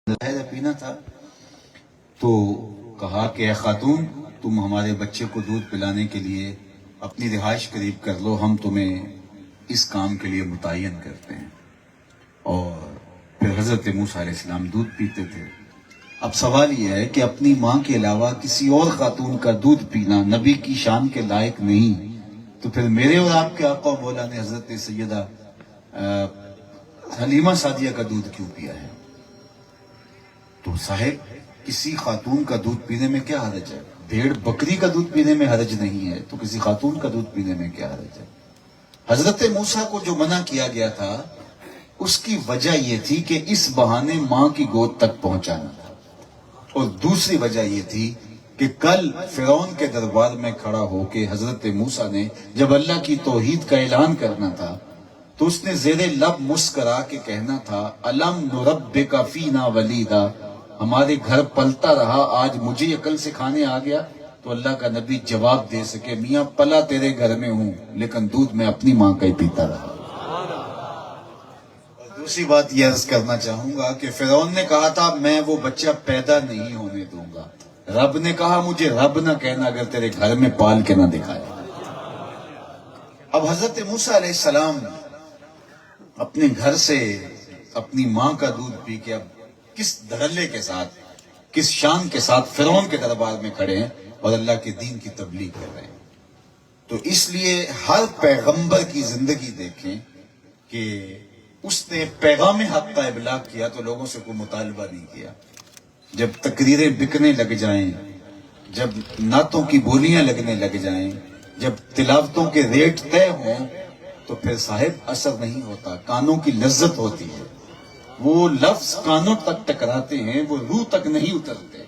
پینا تھا تو کہا کہ اے خاتون، تم ہمارے بچے کو دودھ پلانے کے لیے اپنی رہائش قریب کر لو، ہم تمہیں اس کام کے لیے متعین کرتے ہیں۔ اور پھر حضرت موسیٰ علیہ السلام دودھ پیتے تھے۔ اب سوال یہ ہے کہ اپنی ماں کے علاوہ کسی اور خاتون کا دودھ پینا نبی کی شان کے لائق نہیں، تو پھر میرے اور آپ کے آقا و مولا نے حضرت سیدہ حلیمہ سعدیہ کا دودھ کیوں پیا ہے؟ تو صاحب، کسی خاتون کا دودھ پینے میں کیا حرج ہے؟ بھیڑ بکری کا دودھ پینے میں حرج نہیں ہے، تو کسی خاتون کا دودھ پینے میں کیا حرج ہے؟ حضرت موسیٰ کو جو منع کیا گیا تھا اس کی وجہ یہ تھی کہ اس بہانے ماں کی گود تک پہنچانا، اور دوسری وجہ یہ تھی کہ کل فرعون کے دربار میں کھڑا ہو کے حضرت موسیٰ نے جب اللہ کی توحید کا اعلان کرنا تھا تو اس نے زیر لب مسکرا کے کہنا تھا الم نربک فینا ولیدا، ہمارے گھر پلتا رہا، آج مجھے عقل سکھانے آ گیا؟ تو اللہ کا نبی جواب دے سکے میاں پلا تیرے گھر میں ہوں لیکن دودھ میں اپنی ماں کا ہی پیتا رہا۔ اور دوسری بات یہ عرض کرنا چاہوں گا کہ فرعون نے کہا تھا میں وہ بچہ پیدا نہیں ہونے دوں گا، رب نے کہا مجھے رب نہ کہنا اگر تیرے گھر میں پال کے نہ دکھائے۔ اب حضرت موسیٰ علیہ السلام اپنے گھر سے اپنی ماں کا دودھ پی کے اب کس دھڑلے کے ساتھ، کس شان کے ساتھ فرعون کے دربار میں کھڑے ہیں اور اللہ کے دین کی تبلیغ کر رہے ہیں۔ تو اس لیے ہر پیغمبر کی زندگی دیکھیں کہ اس نے پیغام حق کا ابلاغ کیا تو لوگوں سے کوئی مطالبہ نہیں کیا۔ جب تقریریں بکنے لگ جائیں، جب نعتوں کی بولیاں لگنے لگ جائیں، جب تلاوتوں کے ریٹ طے ہوں تو پھر صاحب اثر نہیں ہوتا، کانوں کی لذت ہوتی ہے۔ وہ لفظ کانوں تک ٹکراتے ہیں، وہ روح تک نہیں اترتے۔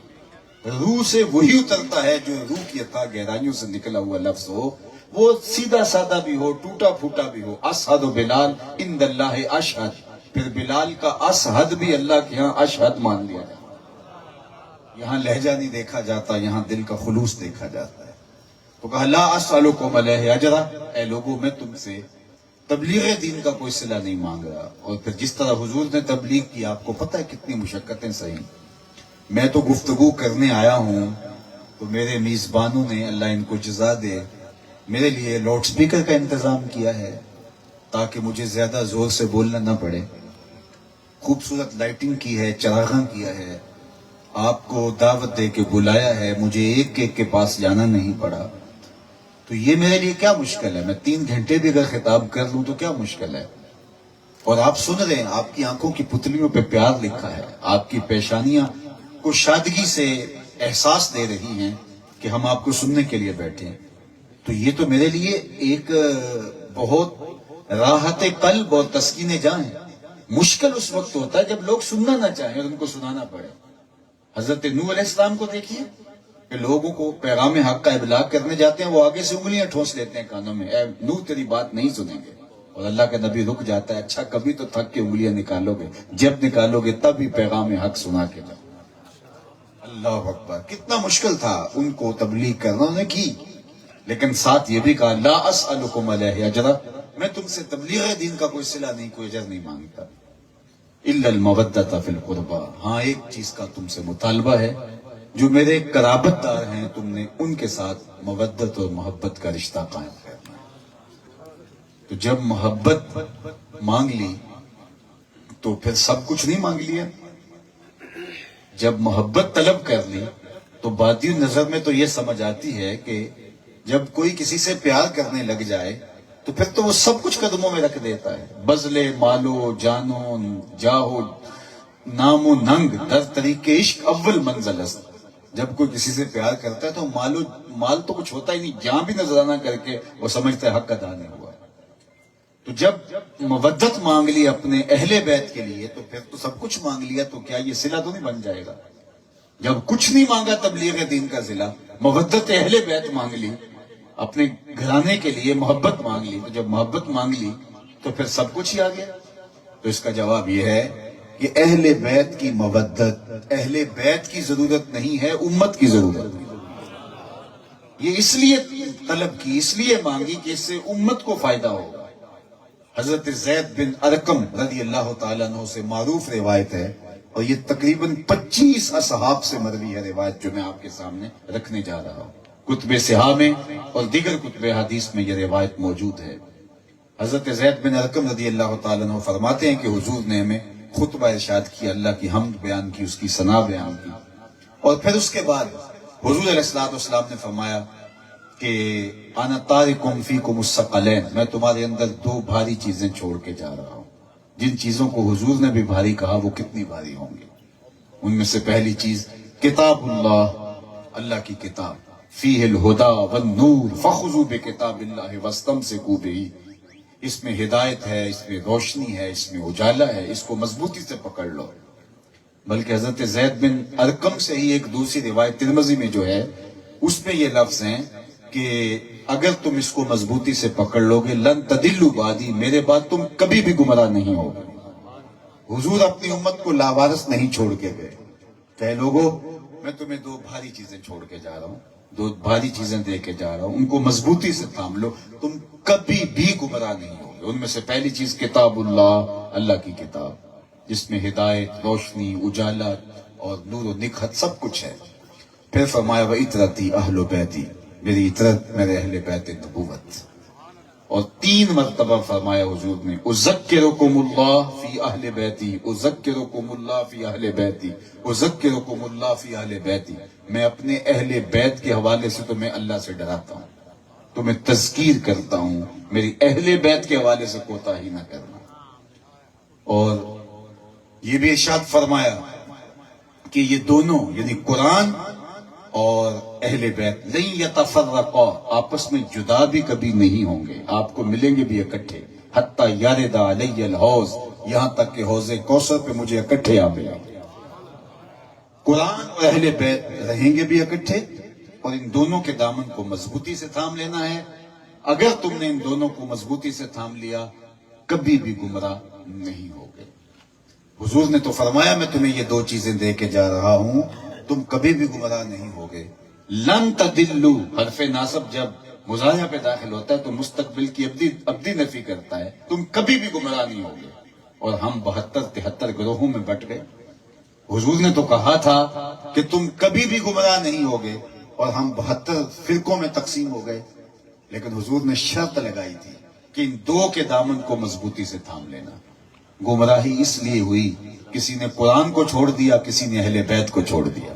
روح سے وہی اترتا ہے جو روح کی عطا گہرائیوں سے نکلا ہوا لفظ ہو، وہ سیدھا سادہ بھی ہو، ٹوٹا پھوٹا بھی ہو۔ اشہد بلال عند اللہ اشہد، پھر بلال کا اشہد بھی اللہ کے ہاں اشہد مان لیا جائے۔ یہاں لہجہ نہیں دیکھا جاتا، یہاں دل کا خلوص دیکھا جاتا ہے۔ تو کہا لا اسألکم علیہ اجرا، اے لوگوں میں تم سے تبلیغ دین کا کوئی صلہ نہیں مانگ رہا۔ اور پھر جس طرح حضور نے تبلیغ کی، آپ کو پتہ ہے کتنی مشقتیں سہی۔ میں تو گفتگو کرنے آیا ہوں تو میرے میزبانوں نے، اللہ ان کو جزا دے، میرے لیے لاؤڈ سپیکر کا انتظام کیا ہے تاکہ مجھے زیادہ زور سے بولنا نہ پڑے۔ خوبصورت لائٹنگ کی ہے، چراغاں کیا ہے، آپ کو دعوت دے کے بلایا ہے، مجھے ایک ایک کے پاس جانا نہیں پڑا۔ تو یہ میرے لیے کیا مشکل ہے؟ میں 3 گھنٹے بھی اگر خطاب کر لوں تو کیا مشکل ہے؟ اور آپ سن رہے ہیں، آپ کی آنکھوں کی پتلیوں پہ پیار لکھا ہے، آپ کی پیشانیاں کو شادگی سے احساس دے رہی ہیں کہ ہم آپ کو سننے کے لیے بیٹھے ہیں۔ تو یہ تو میرے لیے ایک بہت راحت قلب اور تسکین جان ہے۔ مشکل اس وقت ہوتا ہے جب لوگ سننا نہ چاہیں اور ان کو سنانا پڑے۔ حضرت نوح علیہ السلام کو دیکھیے کہ لوگوں کو پیغام حق کا ابلاغ کرنے جاتے ہیں، وہ آگے سے انگلیاں ٹھونس لیتے ہیں کانوں میں، اے نوح تیری بات نہیں سنیں گے۔ اور اللہ کا نبی رک جاتا ہے، اچھا کبھی تو تھک کے انگلیاں نکالو گے، جب نکالو گے تب ہی پیغام حق سنا کے جاؤ۔ اللہ اکبر، کتنا مشکل تھا ان کو تبلیغ کرنا، انہوں نے کی، لیکن ساتھ یہ بھی کہا لا اسألکم علیہ اجرا، میں تم سے تبلیغ دین کا کوئی صلہ نہیں، کوئی اجر نہیں مانگتا، الا المودۃ فی القربى، ہاں ایک چیز کا تم سے مطالبہ ہے، جو میرے قرابت دار ہیں تم نے ان کے ساتھ مودت اور محبت کا رشتہ قائم کرنا ہے۔ تو جب محبت مانگ لی تو پھر سب کچھ نہیں مانگ لیا۔ جب محبت طلب کر لی تو بادی نظر میں تو یہ سمجھ آتی ہے کہ جب کوئی کسی سے پیار کرنے لگ جائے تو پھر تو وہ سب کچھ قدموں میں رکھ دیتا ہے۔ بذل مالو جانو جاہو نام و ننگ در طریق عشق اول منزل است، جب کوئی کسی سے پیار کرتا ہے تو مال تو کچھ ہوتا ہی نہیں، جہاں بھی نذرانہ کر کے وہ سمجھتا ہے حق ادا نہیں ہوا۔ تو جب مودت مانگ لی اپنے اہل بیت کے لیے تو پھر تو سب کچھ مانگ لیا، تو کیا یہ صلہ تو نہیں بن جائے گا؟ جب کچھ نہیں مانگا تبلیغ دین کا صلہ، مودت اہل بیت مانگ لی، اپنے گھرانے کے لیے محبت مانگ لی، تو جب محبت مانگ لی تو پھر سب کچھ ہی آ گیا۔ تو اس کا جواب یہ ہے کہ اہل بیت کی مودت اہل بیت کی ضرورت نہیں ہے، امت کی ضرورت ہے۔ یہ اس لیے طلب کی، اس لیے مانگی کہ اس سے امت کو فائدہ ہوگا۔ حضرت زید بن ارقم رضی اللہ تعالیٰ عنہ سے معروف روایت ہے، اور یہ تقریباً 25 اصحاب سے مروی ہے روایت جو میں آپ کے سامنے رکھنے جا رہا ہوں. کتب صحاح میں اور دیگر کتب حدیث میں یہ روایت موجود ہے. حضرت زید بن ارقم رضی اللہ تعالیٰ عنہ فرماتے ہیں کہ حضور نے ہمیں خطبہ ارشاد کی، اللہ کی حمد بیان کی، اس کی ثنا بیان کی، اور پھر اس کے بعد حضور علیہ الصلوۃ والسلام نے فرمایا کہ انا تارکم فیکم الثقلین، میں تمہارے اندر دو بھاری چیزیں چھوڑ کے جا رہا ہوں. جن چیزوں کو حضور نے بھی بھاری کہا وہ کتنی بھاری ہوں گی. ان میں سے پہلی چیز کتاب اللہ، اللہ کی کتاب، فیہ الہدی والنور فخذوا بکتاب اللہ واستمسکوا بہ. اس میں ہدایت ہے، اس میں روشنی ہے، اس میں اجالا ہے، اس کو مضبوطی سے پکڑ لو. بلکہ حضرت زید بن ارقم سے ہی ایک دوسری روایت ترمذی میں جو ہے اس میں یہ لفظ ہیں کہ اگر تم اس کو مضبوطی سے پکڑ لو گے لن تدلوا بعدی، میرے بعد تم کبھی بھی گمراہ نہیں ہوگے. حضور اپنی امت کو لاوارث نہیں چھوڑ کے گئے. کہ لوگوں میں تمہیں دو بھاری چیزیں چھوڑ کے جا رہا ہوں، دو بھاری چیزیں دے کے جا رہا ہوں، ان کو مضبوطی سے تھام لو، تم کبھی بھی گمراہ نہیں ہوگے. ان میں سے پہلی چیز کتاب اللہ، اللہ کی کتاب، جس میں ہدایت، روشنی، اجالا اور نور و نکھت سب کچھ ہے. پھر فرمایا وَإِطْرَتِي أَهْلُ بَيْتِي، میری اطرت، میرے اہل بیت نبوت. اور 3 مرتبہ فرمایا حضور نے اذکرکم اللہ فی اہل بیتی، اذکرکم اللہ فی اہل بیتی، اذکرکم اللہ فی اہل بیتی. میں اپنے اہل بیت کے حوالے سے تمہیں اللہ سے ڈراتا ہوں، تمہیں تذکیر کرتا ہوں، میری اہل بیت کے حوالے سے کوتاہی نہ کرنا. اور یہ بھی ارشاد فرمایا کہ یہ دونوں یعنی قرآن اور اہل بیت لن یتفرقا، آپس میں جدا بھی کبھی نہیں ہوں گے، آپ کو ملیں گے بھی اکٹھے. حتی یرد علی الحوض، یہاں تک کہ حوض کوثر پہ مجھے اکٹھے آ ملیں. قرآن اور اہل بیت رہیں گے بھی اکٹھے، اور ان دونوں کے دامن کو مضبوطی سے تھام لینا ہے. اگر تم نے ان دونوں کو مضبوطی سے تھام لیا کبھی بھی گمراہ نہیں ہوگے. حضور نے تو فرمایا میں تمہیں یہ 2 چیزیں دے کے جا رہا ہوں، تم کبھی بھی گمراہ نہیں ہوگے. لن تدلوا، حرف ناصب جب مضارع پہ داخل ہوتا ہے تو مستقبل کی ابدی نفی کرتا ہے، تم کبھی بھی گمراہ نہیں ہوگے. اور ہم 72-73 گروہوں میں بٹ گئے. حضور نے تو کہا تھا کہ تم کبھی بھی گمراہ نہیں ہوگے، اور ہم 72 فرقوں میں تقسیم ہو گئے. لیکن حضور نے شرط لگائی تھی کہ ان 2 کے دامن کو مضبوطی سے تھام لینا. گمراہی اس لیے ہوئی کسی نے قرآن کو چھوڑ دیا، کسی نے اہل بیت کو چھوڑ دیا.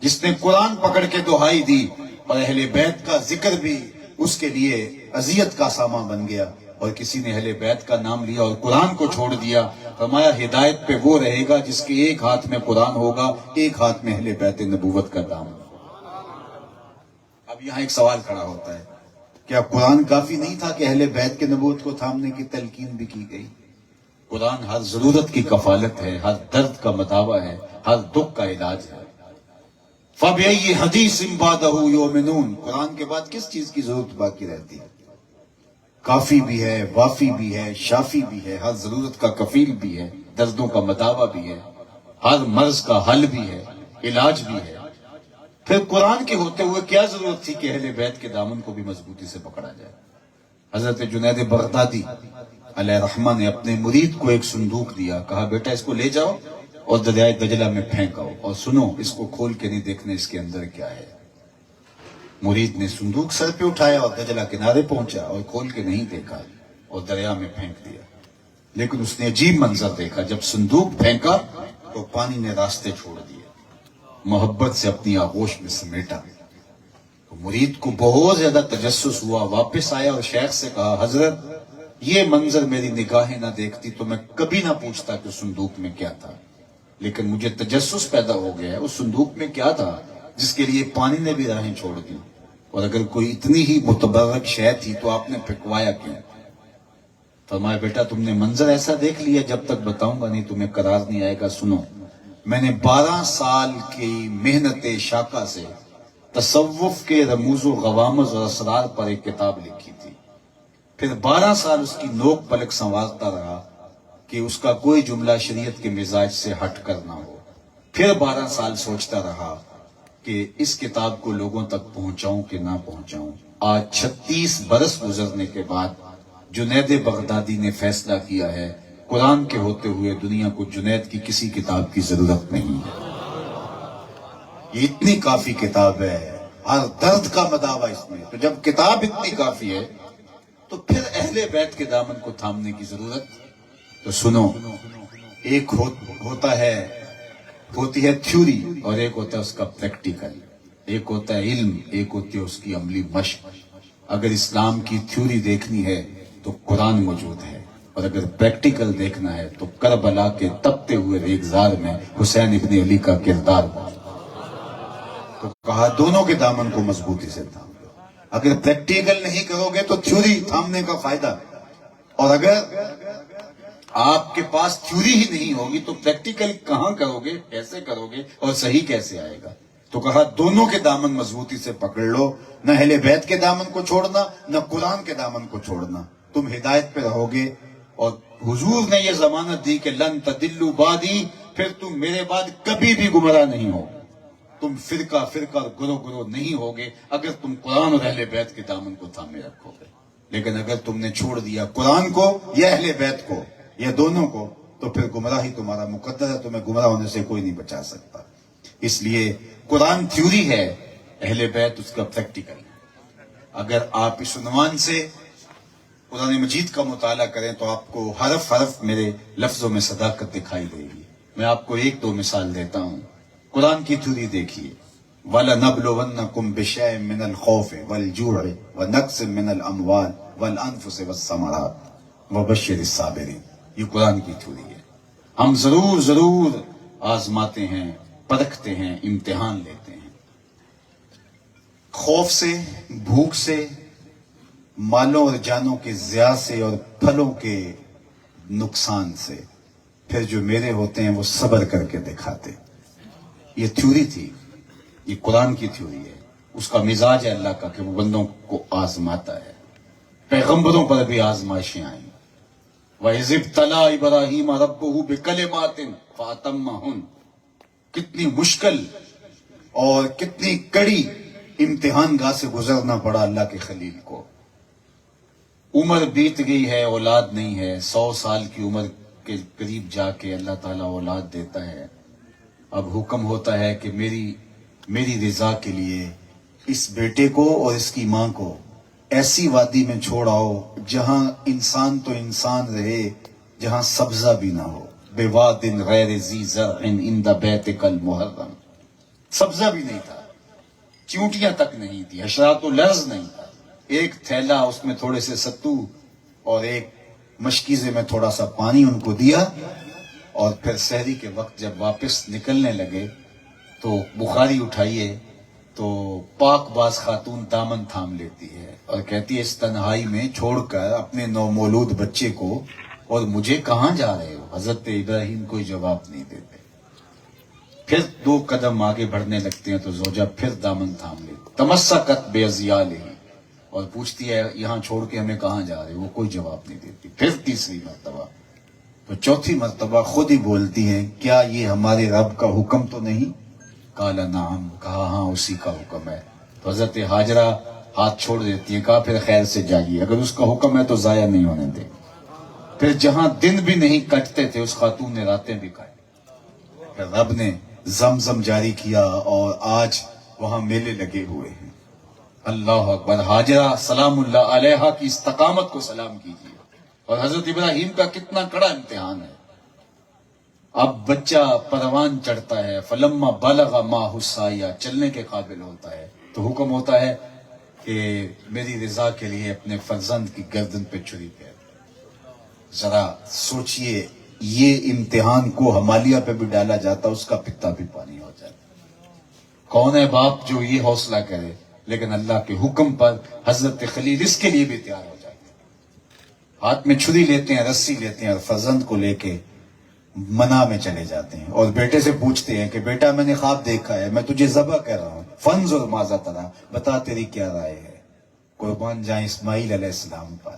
جس نے قرآن پکڑ کے دہائی دی اور اہل بیت کا ذکر بھی اس کے لیے اذیت کا سامان بن گیا، اور کسی نے اہل بیت کا نام لیا اور قرآن کو چھوڑ دیا. فرمایا ہدایت پہ وہ رہے گا جس کے ایک ہاتھ میں قرآن ہوگا، ایک ہاتھ میں اہل بیت نبوت کا دام. اب یہاں ایک سوال کھڑا ہوتا ہے، کیا قرآن کافی نہیں تھا کہ اہل بیت کے نبوت کو تھامنے کی تلقین بھی کی گئی؟ قرآن ہر ضرورت کی کفالت ہے، ہر درد کا مداوع ہے، ہر دکھ کا علاج ہے. فَبِأَيِّ حَدِيثٍ بَعْدَهُ يُؤْمِنُونَ، قرآن کے بعد کس چیز کی ضرورت باقی رہتی ہے؟ کافی بھی ہے، وافی بھی ہے، شافی بھی ہے، ہر ضرورت کا کفیل بھی ہے، دردوں کا مداوع بھی ہے، ہر مرض کا حل بھی ہے، علاج بھی ہے. پھر قرآن کے ہوتے ہوئے کیا ضرورت تھی کہ اہل بیت کے دامن کو بھی مضبوطی سے پکڑا جائے؟ حضرت جنید بغدادی علیہ رحمہ نے اپنے مرید کو ایک صندوق دیا، کہا بیٹا اس کو لے جاؤ اور دریائے دجلہ میں پھینکاؤ، اور سنو اس کو کھول کے نہیں دیکھنا اس کے اندر کیا ہے. مرید نے صندوق سر پہ اٹھایا اور دجلہ کنارے پہنچا اور کھول کے نہیں دیکھا اور دریا میں پھینک دیا. لیکن اس نے عجیب منظر دیکھا، جب صندوق پھینکا تو پانی نے راستے چھوڑ دیے، محبت سے اپنی آغوش میں سمیٹا. تو مرید کو بہت زیادہ تجسس ہوا، واپس آیا اور شیخ سے کہا حضرت یہ منظر میری نگاہیں نہ دیکھتی تو میں کبھی نہ پوچھتا کہ صندوق میں کیا تھا، لیکن مجھے تجسس پیدا ہو گیا ہے اس صندوق میں کیا تھا جس کے لیے پانی نے بھی راہیں چھوڑ دی، اور اگر کوئی اتنی ہی متبرک شے تھی تو آپ نے پھینکوایا کیوں؟ فرمایا بیٹا تم نے منظر ایسا دیکھ لیا، جب تک بتاؤں گا نہیں تمہیں قرار نہیں آئے گا. سنو، میں نے 12 سال کی محنت شاقہ سے تصوف کے رموز و غوامض اور اسرار پر ایک کتاب لکھی تھی. پھر 12 سال اس کی نوک پلک سنوارتا رہا کہ اس کا کوئی جملہ شریعت کے مزاج سے ہٹ کر نہ ہو. پھر 12 سال سوچتا رہا کہ اس کتاب کو لوگوں تک پہنچاؤں کہ نہ پہنچاؤں. آج 36 برس گزرنے کے بعد جنید بغدادی نے فیصلہ کیا ہے قرآن کے ہوتے ہوئے دنیا کو جنید کی کسی کتاب کی ضرورت نہیں ہے. یہ اتنی کافی کتاب ہے، ہر درد کا مداوا اس میں. تو جب کتاب اتنی کافی ہے تو پھر اہل بیت کے دامن کو تھامنے کی ضرورت. تو سنو، ایک ہوتی ہے تھیوری اور ایک ہوتا ہے اس کا پریکٹیکل. ایک ہوتا ہے علم، ایک ہوتی ہے اس کی عملی مشق. اگر اسلام کی تھیوری دیکھنی ہے تو قرآن موجود ہے، اور اگر پریکٹیکل دیکھنا ہے تو کربلا کے تپتے ہوئے ریگزار میں حسین ابن علی کا کردار موجود. تو کہا دونوں کے دامن کو مضبوطی سے تھام لو. اگر پریکٹیکل نہیں کرو گے تو تھیوری تھامنے کا فائدہ، اور اگر آپ کے پاس تھیوری ہی نہیں ہوگی تو پریکٹیکل کہاں کرو گے، کیسے کرو گے، اور صحیح کیسے آئے گا. تو کہا دونوں کے دامن مضبوطی سے پکڑ لو، نہ اہل بیت کے دامن کو چھوڑنا، نہ قرآن کے دامن کو چھوڑنا. تم ہدایت پہ رہو گے. اور حضور نے یہ ضمانت دی کہ لن تدلوا بعدی، پھر تم میرے بعد کبھی بھی گمراہ نہیں ہو. تم فرقہ اور گروہ نہیں ہوگے اگر تم قرآن اور اہل بیت کے دامن کو تھامے رکھو گے. لیکن اگر تم نے چھوڑ دیا قرآن کو یا اہل بیت کو یا دونوں کو تو پھر گمراہی تمہارا مقدر ہے. تمہیں گمراہ ہونے سے کوئی نہیں بچا سکتا. اس لیے قرآن تھیوری ہے، اہل بیت اس کا پریکٹیکل ہے. اگر آپ اس عنوان سے قرآن مجید کا مطالعہ کریں تو آپ کو حرف حرف میرے لفظوں میں صداقت دکھائی دے گی. میں آپ کو ایک دو مثال دیتا ہوں. قرآن کی تھیوری دیکھیے، وَلَنَبْلُوَنَّكُمْ بِشَيْءٍ مِّنَ الْخَوْفِ وَالْجُوعِ وَنَقْصٍ مِّنَ الْأَمْوَالِ وَالْأَنفُسِ وَالثَّمَرَاتِ وَبَشِّرِ الصَّابِرِينَ. یہ قرآن کی تھیوری ہے. ہم ضرور آزماتے ہیں، پرکھتے ہیں، امتحان لیتے ہیں. خوف سے، بھوک سے، مالوں اور جانوں کے ضیاع سے اور پھلوں کے نقصان سے. پھر جو میرے ہوتے ہیں وہ صبر کر کے دکھاتے. یہ تھیوری تھی، یہ قرآن کی تھیوری ہے. اس کا مزاج ہے اللہ کا کہ وہ بندوں کو آزماتا ہے. پیغمبروں پر بھی آزمائشیں آئیں. وَإِذِ ابْتَلَىٰ إِبْرَاهِيمَ رَبُّهُ بِكَلِمَاتٍ فَأَتَمَّهُنَّ. کتنی مشکل اور کتنی کڑی امتحان گاہ سے گزرنا پڑا اللہ کے خلیل کو. عمر بیت گئی ہے، اولاد نہیں ہے. 100 سال کی عمر کے قریب جا کے اللہ تعالیٰ اولاد دیتا ہے. اب حکم ہوتا ہے کہ میری رضا کے لیے اس بیٹے کو اور اس کی ماں کو ایسی وادی میں چھوڑ آؤ جہاں انسان تو انسان رہے، جہاں سبزہ بھی نہ ہو. بِوَادٍ غَيْرِ ذِي زَرْعٍ عِنْدَ بَيْتِكَ الْمُحَرَّمِ. سبزہ بھی نہیں تھا، چیونٹیاں تک نہیں تھی، حشرات و لرز نہیں تھا. ایک تھیلا، اس میں تھوڑے سے ستو اور ایک مشکیزے میں تھوڑا سا پانی ان کو دیا. اور پھر سحری کے وقت جب واپس نکلنے لگے تو بخاری اٹھائیے تو پاک باز خاتون دامن تھام لیتی ہے اور کہتی ہے اس تنہائی میں چھوڑ کر اپنے نومولود بچے کو اور مجھے کہاں جا رہے ہو. حضرت ابراہیم کوئی جواب نہیں دیتے. پھر 2 قدم آگے بڑھنے لگتے ہیں تو زوجہ پھر دامن تھام لیتی. تمسکت بِأَزْیَالِهِ، اور پوچھتی ہے یہاں چھوڑ کے ہمیں کہاں جا رہے ہو. وہ کوئی جواب نہیں دیتی. پھر تیسری مرتبہ، تو چوتھی مرتبہ خود ہی بولتی ہیں کیا یہ ہمارے رب کا حکم تو نہیں؟ قال نعم، کہا ہاں اسی کا حکم ہے. تو حضرت ہاجرہ ہاتھ چھوڑ دیتی ہیں. کہا پھر خیر سے جائیے، اگر اس کا حکم ہے تو ضائع نہیں ہونے دے. پھر جہاں دن بھی نہیں کٹتے تھے اس خاتون نے راتیں بھی کاٹی. پھر رب نے زمزم جاری کیا اور آج وہاں میلے لگے ہوئے ہیں. اللہ اکبر. ہاجرہ سلام اللہ علیہا کی استقامت کو سلام کیجیے. اور حضرت ابراہیم کا کتنا کڑا امتحان ہے. اب بچہ پروان چڑھتا ہے، فلما بلغ ماہ السعی، چلنے کے قابل ہوتا ہے تو حکم ہوتا ہے کہ میری رضا کے لیے اپنے فرزند کی گردن پہ چھری پھیر. ذرا سوچئے یہ امتحان کو ہمالیہ پہ بھی ڈالا جاتا اس کا پتا بھی پانی ہو جاتا. کون ہے باپ جو یہ حوصلہ کرے؟ لیکن اللہ کے حکم پر حضرت خلیل اس کے لیے بھی تیار ہو جاتے ہیں. ہاتھ میں چھری لیتے ہیں، رسی لیتے ہیں اور فرزند کو لے کے منا میں چلے جاتے ہیں. اور بیٹے سے پوچھتے ہیں کہ بیٹا میں نے خواب دیکھا ہے، میں تجھے ذبح کر رہا ہوں، فانظر ماذا تری، بتا تیری کیا رائے ہے. قربان جائیں اسماعیل علیہ السلام پر.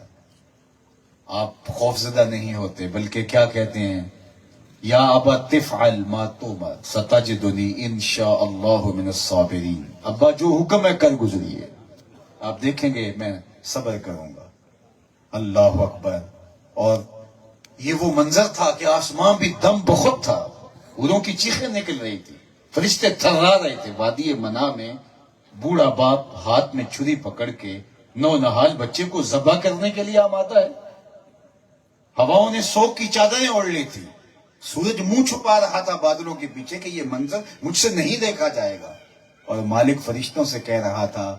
آپ خوفزدہ نہیں ہوتے بلکہ کیا کہتے ہیں؟ یا ابا تفعل ما تؤمر ستجدنی انشاء اللہ من الصابرین. ابا جو حکم ہے کر گزریے، آپ دیکھیں گے میں صبر کروں گا. اللہ اکبر. اور یہ وہ منظر تھا کہ آسمان بھی دم بخود تھا، اوروں کی چیخیں نکل رہی تھی، فرشتے تھرا رہے تھے۔ وادی منا میں بوڑھا باپ ہاتھ میں چھری پکڑ کے نو نہال بچے کو ذبح کرنے کے لیے آمادہ ہے۔ ہواؤں نے سوگ کی چادریں اوڑھ لی تھی، سورج منہ چھپا رہا تھا بادلوں کے پیچھے کہ یہ منظر مجھ سے نہیں دیکھا جائے گا، اور مالک فرشتوں سے کہہ رہا تھا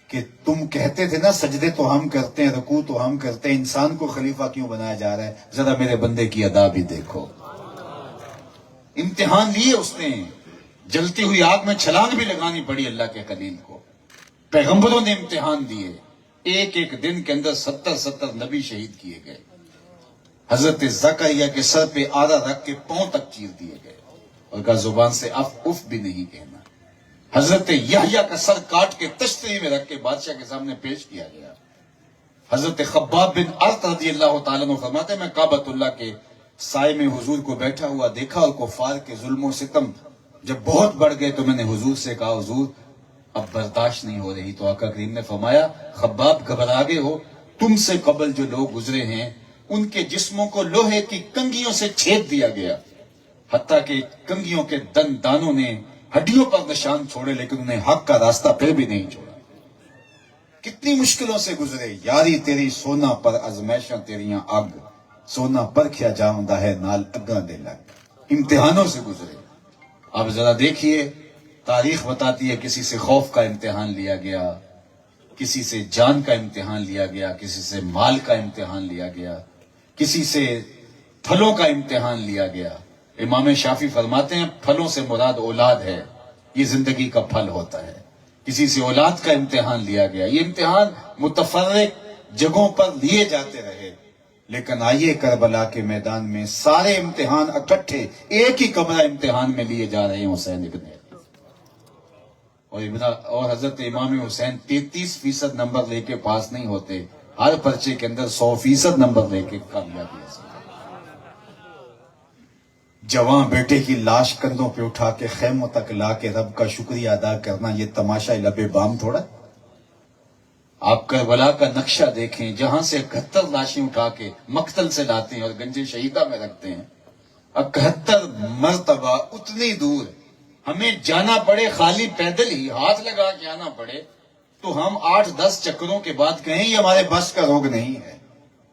کہ تم کہتے تھے نا سجدے تو ہم کرتے ہیں، رکوع تو ہم کرتے ہیں، انسان کو خلیفہ کیوں بنایا جا رہا ہے؟ ذرا میرے بندے کی ادا بھی دیکھو۔ امتحان لیے اس نے، جلتی ہوئی آگ میں چھلانگ بھی لگانی پڑی اللہ کے خلیل کو۔ پیغمبروں نے امتحان دیے، ایک ایک دن کے اندر 70 نبی شہید کیے گئے۔ حضرت زکریا کے سر پہ آدھا رکھ کے پاؤں تک چیر دیے گئے، اور کہا زبان سے اف بھی نہیں کہنا۔ حضرت یحییٰ کا سر کاٹ کے تشتری میں رکھ کے بادشاہ کے سامنے پیش کیا گیا۔ حضرت خباب بن ارت رضی اللہ تعالیٰ عنہ فرماتے ہیں میں کعبۃ اللہ کے سائے میں حضور کو بیٹھا ہوا دیکھا، اور کفار کے ظلم و ستم جب بہت بڑھ گئے تو میں نے حضور سے کہا حضور اب برداشت نہیں ہو رہی، تو آقا کریم نے فرمایا خباب گھبرا گئے ہو، تم سے قبل جو لوگ گزرے ہیں ان کے جسموں کو لوہے کی کنگھیوں سے چھید دیا گیا، حتیٰ کہ کنگھیوں کے دانوں نے ہڈیوں پر نشان چھوڑے، لیکن انہیں حق کا راستہ پھر بھی نہیں چھوڑا۔ کتنی مشکلوں سے گزرے، یاری تیری سونا پر ازمیشاں تیریاں اگ، سونا پر کیا جاؤندہ ہے نال اگاں دے لگ، امتحانوں سے گزرے۔ اب ذرا دیکھیے تاریخ بتاتی ہے کسی سے خوف کا امتحان لیا گیا، کسی سے جان کا امتحان لیا گیا، کسی سے مال کا امتحان لیا گیا، کسی سے پھلوں کا امتحان لیا گیا۔ امام شافعی فرماتے ہیں پھلوں سے مراد اولاد ہے، یہ زندگی کا پھل ہوتا ہے۔ کسی سے اولاد کا امتحان لیا گیا۔ یہ امتحان متفرق جگہوں پر لیے جاتے رہے، لیکن آئیے کربلا کے میدان میں سارے امتحان اکٹھے ایک ہی کمرہ امتحان میں لیے جا رہے ہیں حسین ابن اور حضرت امام حسین 33% نمبر لے کے پاس نہیں ہوتے، ہر پرچے کے اندر 100% نمبر لے کے کامیابی حاصل۔ جوان بیٹے کی لاش کندھوں پہ اٹھا کے خیموں تک لا کے رب کا شکریہ ادا کرنا یہ تماشا لب بام تھوڑا۔ آپ کربلا کا نقشہ دیکھیں، جہاں سے 71 لاشیں اٹھا کے مقتل سے لاتے ہیں اور گنج شہیدہ میں رکھتے ہیں، 71 مرتبہ اتنی دور ہمیں جانا پڑے، خالی پیدل ہی ہاتھ لگا کے آنا پڑے، تو ہم 8-10 چکروں کے بعد کہیں یہ ہمارے بس کا روگ نہیں ہے۔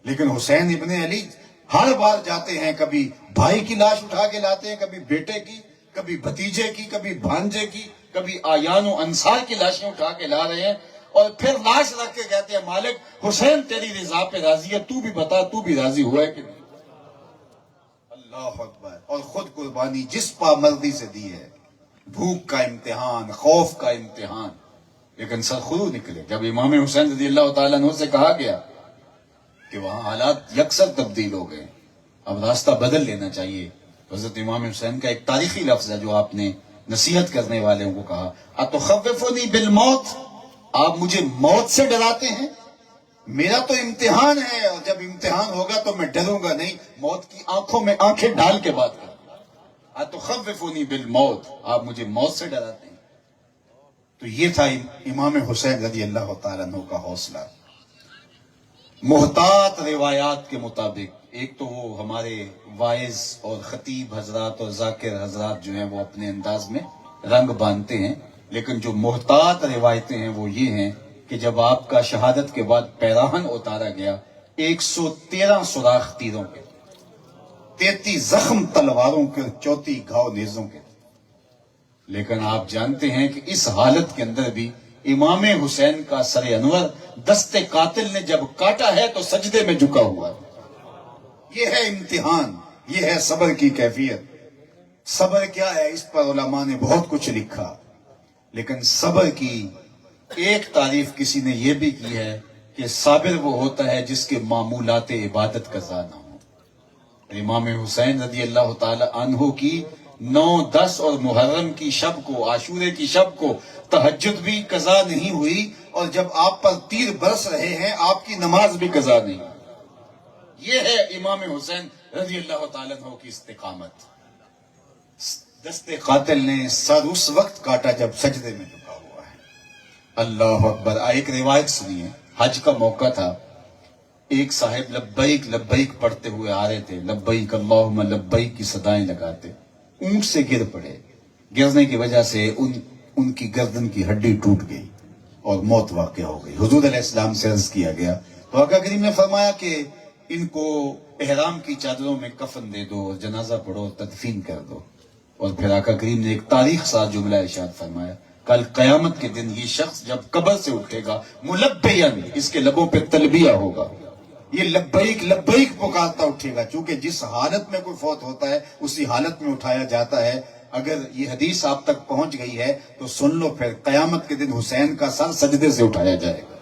لیکن حسین ابن علی ہر بار جاتے ہیں، کبھی بھائی کی لاش اٹھا کے لاتے ہیں، کبھی بیٹے کی، کبھی بھتیجے کی، کبھی بھانجے کی، کبھی آیان و انصار کی لاشیں اٹھا کے لا رہے ہیں، اور پھر لاش رکھ کے کہتے ہیں مالک حسین تیری رضا پہ راضی ہے، تو بھی بتا تو بھی راضی ہوا ہے کہ نہیں؟ اللہ اکبر۔ اور خود قربانی جس پامردی سے دی ہے، بھوک کا امتحان، خوف کا امتحان، لیکن سرخرو نکلے۔ جب امام حسین رضی اللہ تعالیٰ عنہ سے کہا گیا کہ وہاں حالات یکسر تبدیل ہو گئے، اب راستہ بدل لینا چاہیے، حضرت امام حسین کا ایک تاریخی لفظ ہے جو آپ نے نصیحت کرنے والوں کو کہا، اتخوفنی بالموت، آپ مجھے موت سے ڈراتے ہیں؟ میرا تو امتحان ہے، اور جب امتحان ہوگا تو میں ڈروں گا نہیں، موت کی آنکھوں میں آنکھیں ڈال کے بات کروں گا۔ اتخوفنی بالموت، آپ مجھے موت سے ڈراتے ہیں۔ تو یہ تھا امام حسین رضی اللہ تعالیٰ عنہ کا حوصلہ۔ محتاط روایات کے مطابق، ایک تو وہ ہمارے وائز اور خطیب حضرات اور ذاکر حضرات جو ہیں وہ اپنے انداز میں رنگ باندھتے ہیں، لیکن جو محتاط روایتیں ہیں وہ یہ ہیں کہ جب آپ کا شہادت کے بعد پیراہن اتارا گیا، 113 سوراخ تیروں کے، 33 زخم تلواروں کے، 34 گھاؤ نیزوں کے، لیکن آپ جانتے ہیں کہ اس حالت کے اندر بھی امام حسین کا سر انور دست قاتل نے جب کاٹا ہے تو سجدے میں جھکا ہوا ہے۔ یہ ہے امتحان، یہ ہے صبر کی کیفیت۔ صبر کیا ہے اس پر علماء نے بہت کچھ لکھا، لیکن صبر کی ایک تعریف کسی نے یہ بھی کی ہے کہ صابر وہ ہوتا ہے جس کے معمولات عبادت قضا نہ ہو۔ امام حسین رضی اللہ تعالی عنہ کی 9، 10 اور محرم کی شب کو، عاشورے کی شب کو تہجد بھی قضا نہیں ہوئی، اور جب آپ پر تیر برس رہے ہیں آپ کی نماز بھی قضا نہیں ہوئی۔ یہ ہے امام حسین رضی اللہ تعالیٰ عنہ کی استقامت۔ دست قاتل نے سر اس وقت کاٹا جب سجدے میں جھکا ہوا ہے۔ اللہ اکبر۔ ایک روایت سنیے، حج کا موقع تھا، ایک صاحب لبیک لبیک پڑھتے ہوئے آ رہے تھے، لبیک اللہم لبیک کی صدائیں لگاتے، اونٹ سے گر پڑے، گرنے کی وجہ سے ان کی گردن کی ہڈی ٹوٹ گئی اور موت واقع ہو گئی۔ حضور علیہ السلام سے عرض کیا گیا تو آقا کریم نے فرمایا کہ ان کو احرام کی چادروں میں کفن دے دو اور جنازہ پڑھو اور تدفین کر دو۔ اور پھر آقا کریم نے ایک تاریخ ساز جملہ ارشاد فرمایا، کل قیامت کے دن یہ شخص جب قبر سے اٹھے گا ملبین، اس کے لبوں پہ تلبیہ ہوگا، یہ لبیک لبیک پکارتا اٹھے گا، چونکہ جس حالت میں کوئی فوت ہوتا ہے اسی حالت میں اٹھایا جاتا ہے۔ اگر یہ حدیث آپ تک پہنچ گئی ہے تو سن لو، پھر قیامت کے دن حسین کا سر سجدے سے اٹھایا جائے گا۔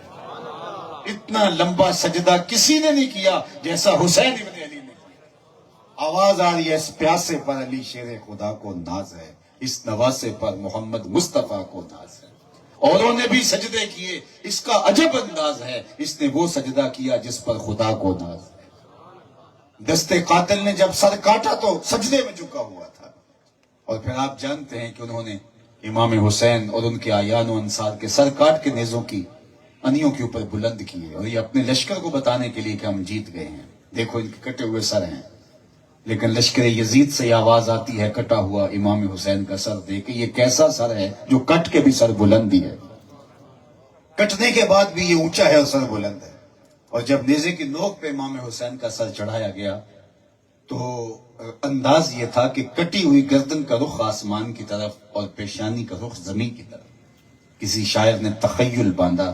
اتنا لمبا سجدہ کسی نے نہیں کیا جیسا حسین ابن علی نے کیا۔ آواز آ رہی ہے، اس پیاسے پر علی شیر خدا کو ناز ہے، اس نواسے پر محمد مصطفیٰ کو ناز ہے۔ اوروں نے بھی سجدے کیے، اس کا عجب انداز ہے، اس نے وہ سجدہ کیا جس پر خدا کو ناز ہے۔ دستے قاتل نے جب سر کاٹا تو سجدے میں جھکا ہوا تھا، اور پھر آپ جانتے ہیں کہ انہوں نے امام حسین اور ان کے اعیان و انصار کے سر کاٹ کے نیزوں کی انیوں کے اوپر بلند کیے، اور یہ اپنے لشکر کو بتانے کے لیے کہ ہم جیت گئے ہیں، دیکھو ان کے کٹے ہوئے سر ہیں۔ لیکن لشکر یزید سے یہ آواز آتی ہے کٹا ہوا امام حسین کا سر دے کے، یہ کیسا سر ہے جو کٹ کے بھی سر بلندی ہے، کٹنے کے بعد بھی یہ اونچا ہے اور سر بلند ہے۔ اور جب نیزے کی نوک پہ امام حسین کا سر چڑھایا گیا تو انداز یہ تھا کہ کٹی ہوئی گردن کا رخ آسمان کی طرف اور پیشانی کا رخ زمین کی طرف۔ کسی شاعر نے تخیل باندھا،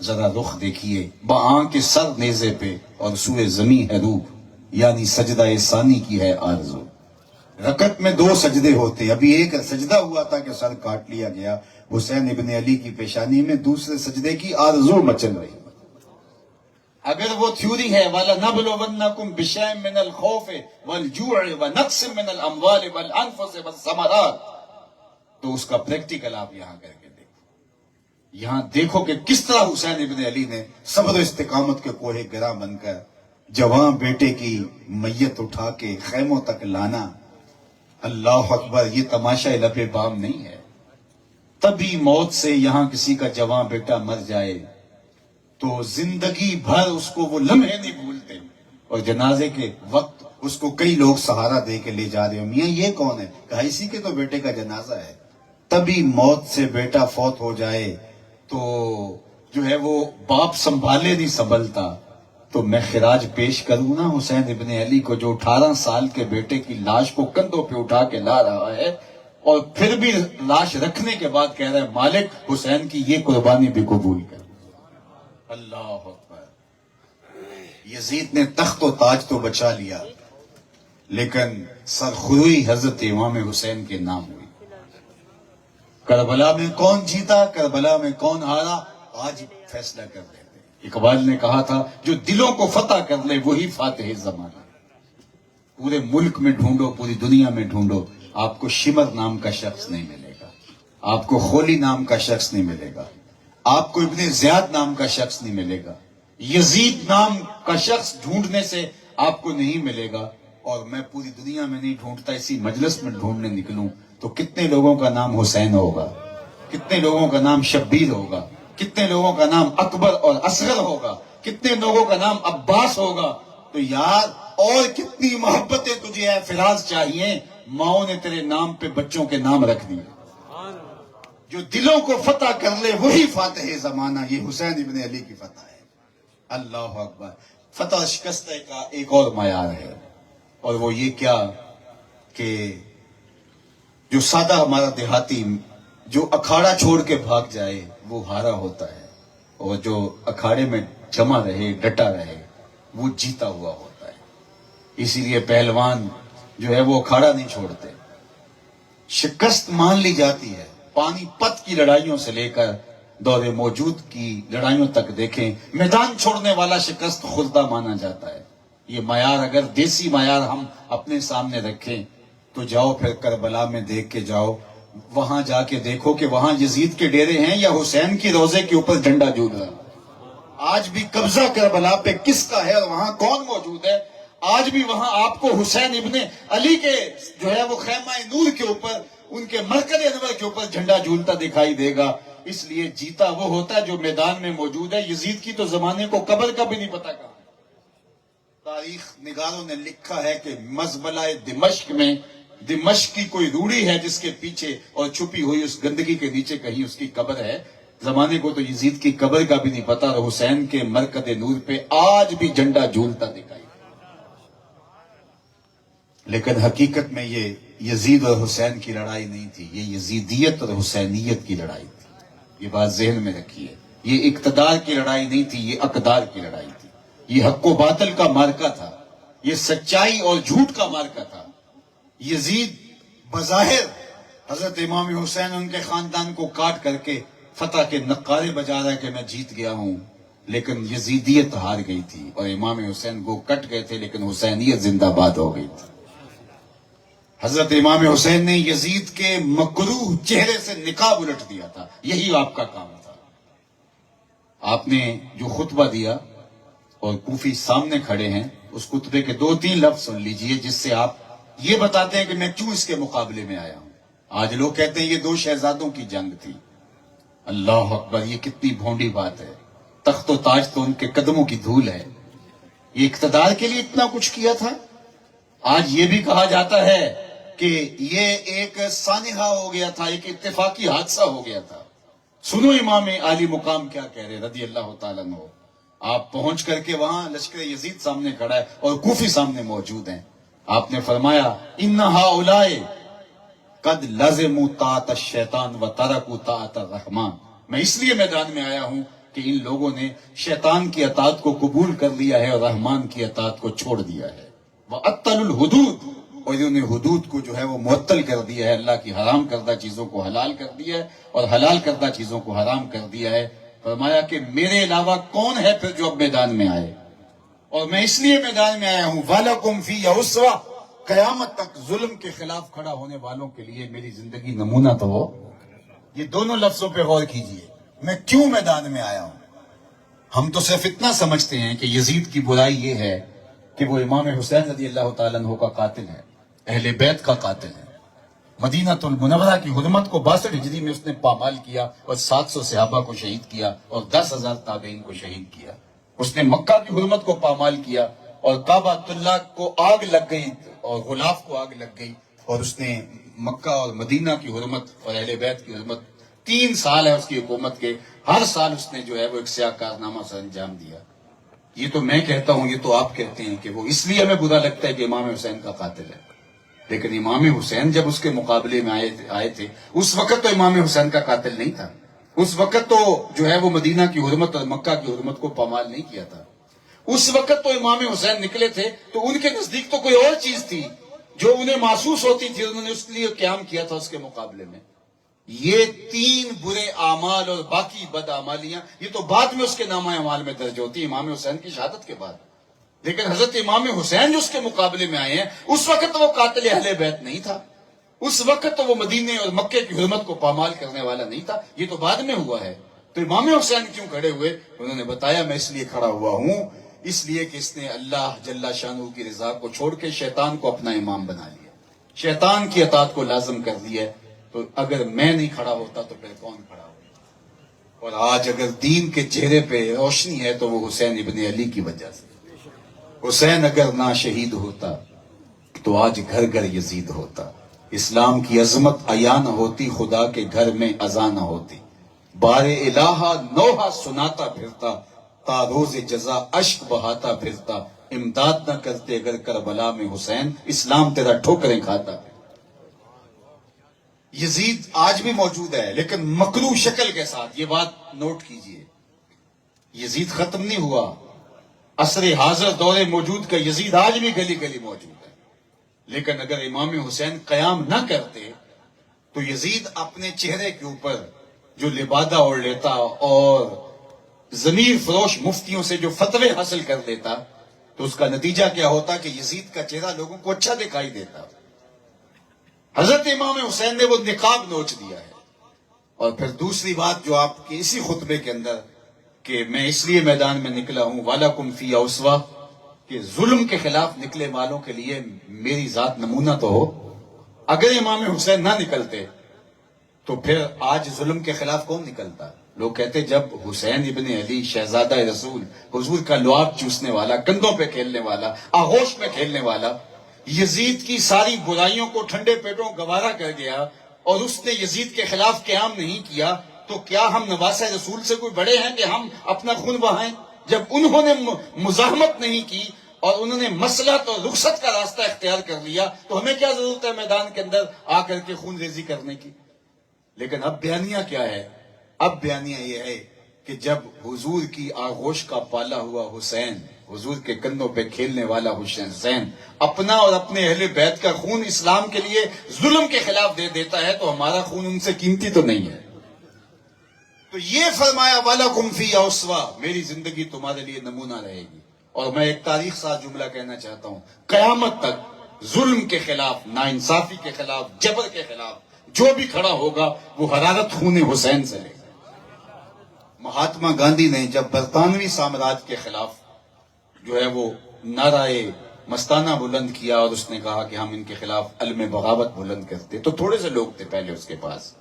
ذرا رخ دیکھیے بآں کے سر نیزے پہ اور سوئے زمین ہے روح، یعنی سجدہ ثانی کی ہے آرزو۔ رکعت میں 2 سجدے ہوتے، ابھی ایک سجدہ ہوا تھا کہ سر کاٹ لیا گیا، حسین ابن علی کی پیشانی میں دوسرے سجدے کی آرزو مچل رہی۔ اگر وہ تھیوری ہے وَلَنَبْلُوَنَّكُمْ بِشَيْءٍ مِّنَ الْخَوْفِ وَالْجُوعِ وَنَقْصٍ مِّنَ الْأَمْوَالِ وَالْأَنفُسِ وَالثَّمَرَاتِ، تو اس کا پریکٹیکل آپ یہاں کر کے دیکھو۔ یہاں دیکھو کہ کس طرح حسین ابن علی نے صبر و استقامت کے کوہ گراں بن کر جوان بیٹے کی میت اٹھا کے خیموں تک لانا۔ اللہ اکبر، یہ تماشا لب بام نہیں ہے۔ تبھی موت سے یہاں کسی کا جوان بیٹا مر جائے تو زندگی بھر اس کو وہ لمحے نہیں بھولتے، اور جنازے کے وقت اس کو کئی لوگ سہارا دے کے لے جا رہے ہو، میاں یہ کون ہے؟ کہا اسی کے تو بیٹے کا جنازہ ہے۔ تبھی موت سے بیٹا فوت ہو جائے تو جو ہے وہ باپ سنبھالے نہیں سنبھلتا، تو میں خراج پیش کروں نا حسین ابن علی کو، جو 18 سال کے بیٹے کی لاش کو کندھوں پہ اٹھا کے لا رہا ہے، اور پھر بھی لاش رکھنے کے بعد کہہ رہا ہے مالک حسین کی یہ قربانی بھی قبول کر۔ اللہ اکبر۔ یزید نے تخت و تاج تو بچا لیا، لیکن سرخروئی حضرت امام حسین کے نام ہوئی۔ کربلا میں کون جیتا، کربلا میں کون ہارا، آج فیصلہ کر دیتے۔ اقبال نے کہا تھا جو دلوں کو فتح کر لے وہی فاتح زمانہ۔ پورے ملک میں ڈھونڈو، پوری دنیا میں ڈھونڈو، آپ کو شمر نام کا شخص نہیں ملے گا، آپ کو خولی نام کا شخص نہیں ملے گا، آپ کو ابن زیاد نام کا شخص نہیں ملے گا، یزید نام کا شخص ڈھونڈنے سے آپ کو نہیں ملے گا۔ اور میں پوری دنیا میں نہیں ڈھونڈتا، اسی مجلس میں ڈھونڈنے نکلوں تو کتنے لوگوں کا نام حسین ہوگا، کتنے لوگوں کا نام شبیر ہوگا، کتنے لوگوں کا نام اکبر اور اصغر ہوگا، کتنے لوگوں کا نام عباس ہوگا۔ تو یار اور کتنی محبتیں تجھے اے فراز چاہیے، ماؤں نے تیرے نام پہ بچوں کے نام رکھ دیے۔ جو دلوں کو فتح کر لے وہی فاتح زمانہ، یہ حسین ابن علی کی فتح ہے۔ اللہ اکبر۔ فتح شکست کا ایک اور معیار ہے، اور وہ یہ کیا کہ جو سادہ ہمارا دیہاتی جو اکھاڑا چھوڑ کے بھاگ جائے وہ ہارا ہوتا ہے، اور جو اکھاڑے میں جمع رہے ڈٹا رہے وہ جیتا ہوا ہوتا ہے۔ اسی لیے پہلوان جو ہے وہ اکھاڑا نہیں چھوڑتے، شکست مان لی جاتی ہے۔ پانی پت کی لڑائیوں سے لے کر دور موجود کی لڑائیوں تک دیکھیں، میدان چھوڑنے والا شکست خوردہ مانا جاتا ہے۔ یہ معیار اگر دیسی معیار ہم اپنے سامنے رکھیں تو جاؤ پھر کربلا میں دیکھ کے جاؤ، وہاں جا کے دیکھو کہ وہاں یزید کے ڈیرے ہیں یا حسین کی روزے کے اوپر جھنڈا جھول رہا ہے۔ آج بھی قبضہ کربلا پہ کس کا ہے اور وہاں کون موجود ہے؟ آج بھی وہاں آپ کو حسین ابن علی کے جو ہے وہ خیمہ نور کے اوپر، ان کے مرکز انور کے اوپر جھنڈا جھولتا دکھائی دے گا۔ اس لیے جیتا وہ ہوتا ہے جو میدان میں موجود ہے۔ یزید کی تو زمانے کو قبر کا بھی نہیں پتا کہاں، تاریخ نگاروں نے لکھا ہے کہ مزبلہ دمشق میں دمشق کی کوئی روڑی ہے جس کے پیچھے اور چھپی ہوئی اس گندگی کے نیچے کہیں اس کی قبر ہے. زمانے کو تو یزید کی قبر کا بھی نہیں پتا, اور حسین کے مرکز نور پہ آج بھی جھنڈا جھولتا دکھائی. لیکن حقیقت میں یہ یزید اور حسین کی لڑائی نہیں تھی, یہ یزیدیت اور حسینیت کی لڑائی تھی. یہ بات ذہن میں رکھیے, یہ اقتدار کی لڑائی نہیں تھی, یہ اقدار کی لڑائی تھی. یہ حق و باطل کا مارکا تھا, یہ سچائی اور جھوٹ کا مارکا تھا. یزید بظاہر حضرت امام حسین ان کے خاندان کو کاٹ کر کے فتح کے نقارے بجا رہا ہے کہ میں جیت گیا ہوں, لیکن یزیدیت ہار گئی تھی اور امام حسین وہ کٹ گئے تھے, لیکن حسینیت زندہ باد ہو گئی تھی. حضرت امام حسین نے یزید کے مکروہ چہرے سے نقاب الٹ دیا تھا, یہی آپ کا کام تھا. آپ نے جو خطبہ دیا اور کوفی سامنے کھڑے ہیں, اس خطبے کے 2-3 لفظ سن لیجئے جس سے آپ یہ بتاتے ہیں کہ میں کیوں اس کے مقابلے میں آیا ہوں. آج لوگ کہتے ہیں یہ 2 شہزادوں کی جنگ تھی. اللہ اکبر, یہ کتنی بھونڈی بات ہے. تخت و تاج تو ان کے قدموں کی دھول ہے. یہ اقتدار کے لیے اتنا کچھ کیا تھا. آج یہ بھی کہا جاتا ہے کہ یہ ایک سانحہ ہو گیا تھا, ایک اتفاقی حادثہ ہو گیا تھا. سنو امام عالی مقام کیا کہہ رہے رضی اللہ تعالیٰ عنہ. آپ پہنچ کر کے وہاں لشکر یزید سامنے کھڑا ہے اور کوفی سامنے موجود ہیں. آپ نے فرمایا ان ہؤلاء قد لزموا طاعت الشیطان وترکوا طاعت الرحمن. میں اس لیے میدان میں آیا ہوں کہ ان لوگوں نے شیطان کی اطاعت کو قبول کر لیا ہے اور رحمان کی اطاعت کو چھوڑ دیا ہے. وَأَطَّلُوا الْحُدُودِ, اور انہوں نے حدود کو جو ہے وہ معطل کر دیا ہے, اللہ کی حرام کردہ چیزوں کو حلال کر دیا ہے اور حلال کردہ چیزوں کو حرام کر دیا ہے. فرمایا کہ میرے علاوہ کون ہے پھر جو اب میدان میں آئے, اور میں اس لیے میدان میں آیا ہوں وَلَكُمْ فِيهَا أُسْوَةٌ, قیامت تک ظلم کے خلاف کھڑا ہونے والوں کے لیے میری زندگی نمونہ تو ہو. یہ دونوں لفظوں پہ غور کیجئے, میں کیوں میدان میں آیا ہوں. ہم تو صرف اتنا سمجھتے ہیں کہ یزید کی برائی یہ ہے کہ وہ امام حسین رضی اللہ تعالیٰ عنہ کا قاتل ہے, اہل بیت کا قاتل ہے. مدینہ المنورہ کی حرمت کو 62 ہجری میں اس نے پامال کیا اور 700 صحابہ کو شہید کیا اور 10,000 تابعین کو شہید کیا. اس نے مکہ کی حرمت کو پامال کیا اور کعبہ اللہ کو آگ لگ گئی اور غلاف کو آگ لگ گئی, اور اس نے مکہ اور مدینہ کی حرمت اور اہل بیت کی حرمت, 3 سال ہے اس کی حکومت کے, ہر سال اس نے جو ہے وہ ایک سیاہ کارنامہ سر انجام دیا. یہ تو میں کہتا ہوں, یہ تو آپ کہتے ہیں کہ وہ اس لیے ہمیں برا لگتا ہے کہ امام حسین کا قاتل ہے. لیکن امام حسین جب اس کے مقابلے میں آئے تھے, اس وقت تو امام حسین کا قاتل نہیں تھا. اس وقت تو جو ہے وہ مدینہ کی حرمت اور مکہ کی حرمت کو پامال نہیں کیا تھا. اس وقت تو امام حسین نکلے تھے تو ان کے نزدیک تو کوئی اور چیز تھی جو انہیں محسوس ہوتی تھی, انہوں نے اس لیے قیام کیا تھا اس کے مقابلے میں. یہ 3 برے اعمال اور باقی بد اعمالیاں یہ تو بعد میں اس کے نامہ اعمال میں درج ہوتی امام حسین کی شہادت کے بعد. لیکن حضرت امام حسین جو اس کے مقابلے میں آئے ہیں, اس وقت تو وہ قاتل اہل بیت نہیں تھا, اس وقت تو وہ مدینے اور مکے کی حرمت کو پامال کرنے والا نہیں تھا. یہ تو بعد میں ہوا ہے. تو امام حسین کیوں کھڑے ہوئے؟ انہوں نے بتایا میں اس لیے کھڑا ہوا ہوں اس لیے کہ اس نے اللہ جل شانہ کی رضا کو چھوڑ کے شیطان کو اپنا امام بنا لیا, شیطان کی اطاعت کو لازم کر دیا ہے. تو اگر میں نہیں کھڑا ہوتا تو پھر کون کھڑا ہوتا؟ اور آج اگر دین کے چہرے پہ روشنی ہے تو وہ حسین ابن علی کی وجہ سے. حسین اگر نہ شہید ہوتا تو آج گھر گھر یزید ہوتا. اسلام کی عظمت عیاں نہ ہوتی, خدا کے گھر میں اذان نہ ہوتی. بار الہ نوحہ سناتا پھرتا, تا روز جزا اشک بہاتا پھرتا. امداد نہ کرتے اگر کربلا میں حسین, اسلام تیرا ٹھوکریں کھاتا. یزید آج بھی موجود ہے لیکن مکروہ شکل کے ساتھ. یہ بات نوٹ کیجئے, یزید ختم نہیں ہوا. عصر حاضر دور موجود کا یزید آج بھی گلی گلی موجود ہے. لیکن اگر امام حسین قیام نہ کرتے تو یزید اپنے چہرے کے اوپر جو لبادہ اوڑھ لیتا اور ضمیر فروش مفتیوں سے جو فتوے حاصل کر لیتا تو اس کا نتیجہ کیا ہوتا کہ یزید کا چہرہ لوگوں کو اچھا دکھائی دیتا. حضرت امام حسین نے وہ نقاب نوچ دیا ہے. اور پھر دوسری بات جو آپ کے اسی خطبے کے اندر کہ میں اس لیے میدان میں نکلا ہوں وَلَكُمْ فِيهَا أُسْوَةٌ, کہ ظلم کے خلاف نکلے والوں کے لیے میری ذات نمونہ تو ہو. اگر امام حسین نہ نکلتے تو پھر آج ظلم کے خلاف کون نکلتا؟ لوگ کہتے جب حسین ابن علی شہزادہ رسول، حضور کا لعاب چوسنے والا، کندھوں پہ کھیلنے والا، آغوش میں کھیلنے والا، یزید کی ساری برائیوں کو ٹھنڈے پیٹوں گوارا کر گیا اور اس نے یزید کے خلاف قیام نہیں کیا، تو کیا ہم نواسہ رسول سے کوئی بڑے ہیں کہ ہم اپنا خون بہائیں؟ جب انہوں نے مزاحمت نہیں کی اور انہوں نے مصلحت اور رخصت کا راستہ اختیار کر لیا، تو ہمیں کیا ضرورت ہے میدان کے اندر آ کر کے خون ریزی کرنے کی؟ لیکن اب بیانیہ کیا ہے؟ اب بیانیہ یہ ہے کہ جب حضور کی آغوش کا پالا ہوا حسین، حضور کے کندھوں پہ کھیلنے والا حسین اپنا اور اپنے اہل بیت کا خون اسلام کے لیے ظلم کے خلاف دے دیتا ہے، تو ہمارا خون ان سے قیمتی تو نہیں ہے؟ تو یہ فرمایا وَلَكُمْ فِيهَا أُسْوَةٌ، میری زندگی تمہارے لیے نمونہ رہے گی۔ اور میں ایک تاریخ ساز جملہ کہنا چاہتا ہوں، قیامت تک ظلم کے خلاف، ناانصافی کے خلاف، جبر کے خلاف جو بھی کھڑا ہوگا وہ حرارت خون حسین سے لے گا۔ مہاتما گاندھی نے جب برطانوی سامراج کے خلاف جو ہے وہ نعرہ مستانہ بلند کیا اور اس نے کہا کہ ہم ان کے خلاف علم بغاوت بلند کرتے، تو تھوڑے سے لوگ تھے پہلے اس کے پاس،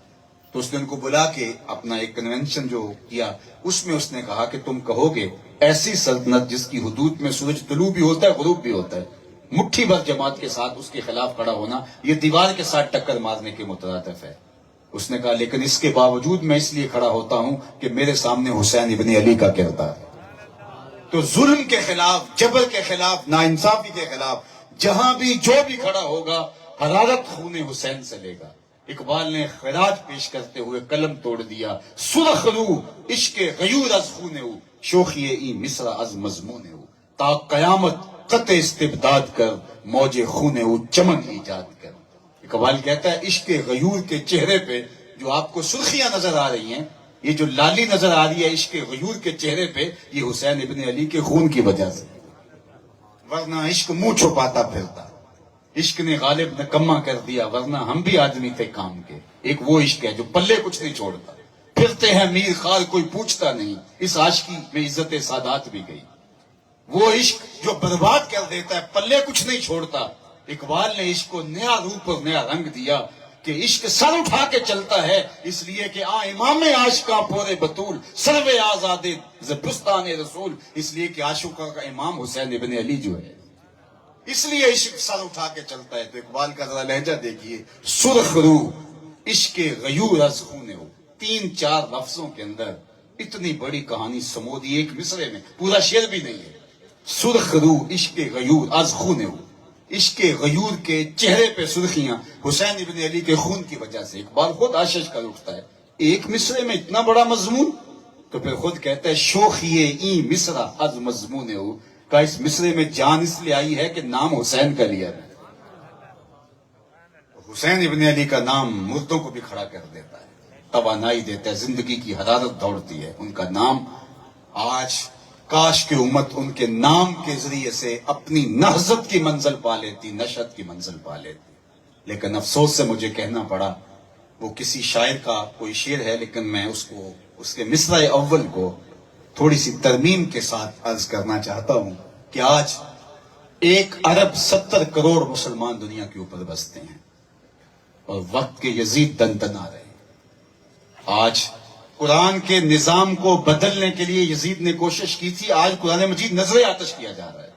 تو اس نے ان کو بلا کے اپنا ایک کنونشن جو کیا، اس میں اس نے کہا کہ تم کہو گے ایسی سلطنت جس کی حدود میں سورج طلوع بھی ہوتا ہے غروب بھی ہوتا ہے، مٹھی بھر جماعت کے ساتھ اس کے خلاف کھڑا ہونا یہ دیوار کے ساتھ ٹکر مارنے کے مترادف ہے۔ اس نے کہا لیکن اس کے باوجود میں اس لیے کھڑا ہوتا ہوں کہ میرے سامنے حسین ابن علی کا کردار ہے۔ تو ظلم کے خلاف، جبر کے خلاف، ناانصافی کے خلاف جہاں بھی جو بھی کھڑا ہوگا حرارت خون حسین سے لے گا۔ اقبال نے خراج پیش کرتے ہوئے قلم توڑ دیا، سرخ روح عشق غیور از خون ہو، شوخی ای مصر از مضمون ہو، تا قیامت قطع استبداد کر، موج خون ہو چمن ایجاد کر۔ اقبال کہتا ہے عشق غیور کے چہرے پہ جو آپ کو سرخیاں نظر آ رہی ہیں، یہ جو لالی نظر آ رہی ہے عشق غیور کے چہرے پہ، یہ حسین ابن علی کے خون کی وجہ سے، ورنہ عشق منہ چھپاتا پھرتا۔ عشق نے غالب نکما کر دیا، ورنہ ہم بھی آدمی تھے کام کے۔ ایک وہ عشق ہے جو پلے کچھ نہیں چھوڑتا، پھرتے ہیں میر خار کوئی پوچھتا نہیں، اس عاشقی میں عزت سادات بھی گئی۔ وہ عشق جو برباد کر دیتا ہے، پلے کچھ نہیں چھوڑتا۔ اقبال نے عشق کو نیا روپ اور نیا رنگ دیا کہ عشق سر اٹھا کے چلتا ہے، اس لیے کہ امام عاشقاں پورے بطول، سرو آزاد زبستان رسول، اس لیے کہ عاشقاں کا امام حسین ابن علی جو ہے، اس لیے عشق سر اٹھا کے چلتا ہے۔ تو اقبال کا ذرا لہجہ دیکھیے، سرخ روح عشق غیور از خون ہو، 3-4 لفظوں کے اندر اتنی بڑی کہانی سمو دی ایک مصرے میں، پورا شعر بھی نہیں ہے۔ سرخ روح عشق غیور از خون ہو، عشق غیور کے چہرے پہ سرخیاں حسین ابن علی کے خون کی وجہ سے۔ اقبال خود آشش کر اٹھتا ہے، ایک مصرے میں اتنا بڑا مضمون، تو پھر خود کہتا ہے شوخیے این مصرا از مضمون ہو، کہ اس مصرے میں جان اس لیے آئی ہے کہ نام حسین کا لیا ہے۔ حسین ابن علی کا نام مردوں کو بھی کھڑا کر دیتا ہے، توانائی دیتا ہے، زندگی کی حرارت دوڑتی ہے۔ ان کا نام آج کاش کہ امت ان کے نام کے ذریعے سے اپنی نہضت کی منزل پا لیتی، نشأت کی منزل پا لیتی، لیکن افسوس سے مجھے کہنا پڑا، وہ کسی شاعر کا کوئی شعر ہے، لیکن میں اس کے مصرع اول کو تھوڑی سی ترمیم کے ساتھ عرض کرنا چاہتا ہوں کہ آج 1 ارب 70 کروڑ مسلمان دنیا کے اوپر بستے ہیں اور وقت کے یزید دندنا رہے ہیں۔ آج قرآن کے نظام کو بدلنے کے لیے یزید نے کوشش کی تھی، آج قرآن مجید نظر آتش کیا جا رہا ہے،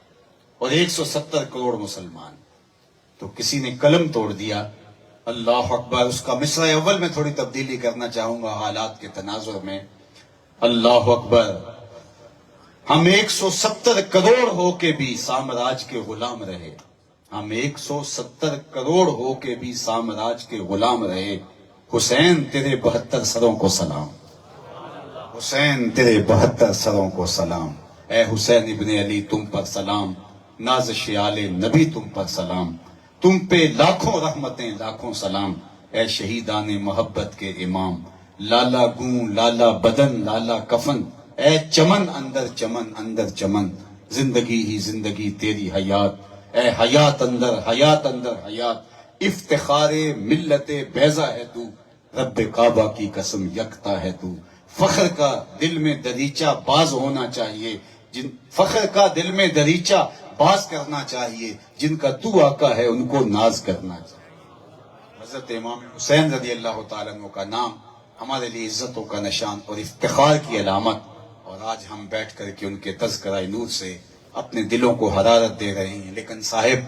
اور 170 کروڑ مسلمان، تو کسی نے قلم توڑ دیا۔ اللہ اکبر، اس کا مصرع اول میں تھوڑی تبدیلی کرنا چاہوں گا حالات کے تناظر میں۔ اللہ اکبر، ہم 170 کروڑ ہو کے بھی سامراج کے غلام رہے، ہم 170 کروڑ ہو کے بھی سامراج کے غلام رہے، حسین تیرے 72 سروں کو سلام، حسین تیرے 72 سروں کو سلام، اے حسین ابن علی تم پر سلام، نازش آل نبی تم پر سلام، تم پہ لاکھوں رحمتیں لاکھوں سلام، اے شہیدان محبت کے امام، لالا گون لالا بدن لالا کفن، اے چمن اندر چمن، زندگی ہی زندگی تیری حیات، اے حیات اندر حیات، افتخار ملت بیضا ہے تو، رب کعبہ کی قسم یکتا ہے تو، فخر کا دل میں دریچہ باز ہونا چاہیے، فخر کا دل میں دریچہ باز کرنا چاہیے، جن کا تو آقا ہے ان کو ناز کرنا چاہیے۔ حضرت امام حسین رضی اللہ تعالیٰ عنہ کا نام ہمارے لیے عزتوں کا نشان اور افتخار کی علامت، اور آج ہم بیٹھ کر کے ان کے تذکرہ نور سے اپنے دلوں کو حرارت دے رہے ہیں۔ لیکن صاحب،